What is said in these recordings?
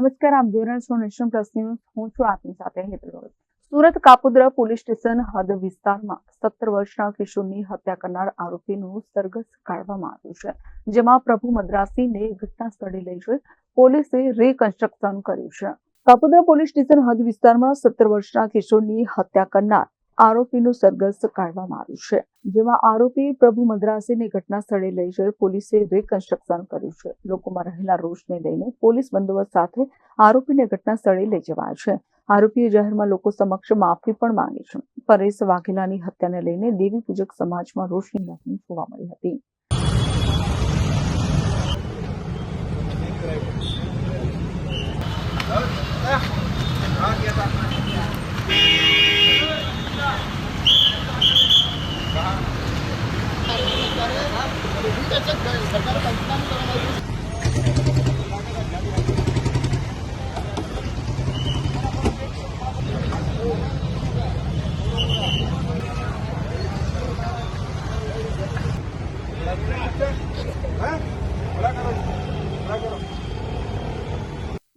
નમસ્કાર, આપ જોઈ રહ્યા છો નેશન પ્લસ ન્યૂઝ. હું છું આપની સાથે હેતલ. સુરત કાપોદ્રા પોલીસ સ્ટેશન હદ વિસ્તારમાં 17 વર્ષના કિશોરની હત્યા કરનાર આરોપીનું સરઘસ કાઢવામાં આવ્યું છે, જેમાં પ્રભુ મદ્રાસીને ઘટના સ્થળે લઈ જઈ પોલીસે રિકન્સ્ટ્રક્શન કર્યું છે. કાપોદ્રા પોલીસ સ્ટેશન હદ વિસ્તારમાં 17 વર્ષના કિશોરની હત્યા કરનાર આરોપીનું સરઘસ કાઢવામાં આવ્યું છે, જેમાં આરોપી પ્રભુ મદ્રાસીને ઘટના સ્થળે લઈ જઈ પોલીસે રિકન્સ્ટ્રક્શન કર્યું છે. લોકોમાં રહેલા રોષને લઈને પોલીસ બંદોબસ્ત સાથે આરોપીને ઘટના સ્થળે લઈ જવાયો છે. આરોપીએ જાહેરમાં લોકો સમક્ષ માફી પણ માંગી છે. પરેશ વાઘેલાની હત્યાને લઈને દેવી પૂજક સમાજમાં રોષની લાગણી જોવા મળી હતી.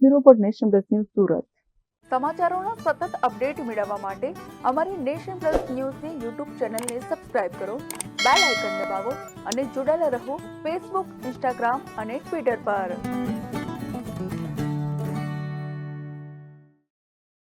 Bureau report, nation plus news, Surat. સમાચારોના સતત અપડેટ મેળવવા માટે અમારી નેશન પ્લસ ન્યૂઝની યુટ્યુબ ચેનલને સબસ્ક્રાઇબ કરો, બેલ આઇકન દબાવો અને જોડાયેલા રહો ફેસબુક, ઇન્સ્ટાગ્રામ અને ટ્વિટર પર.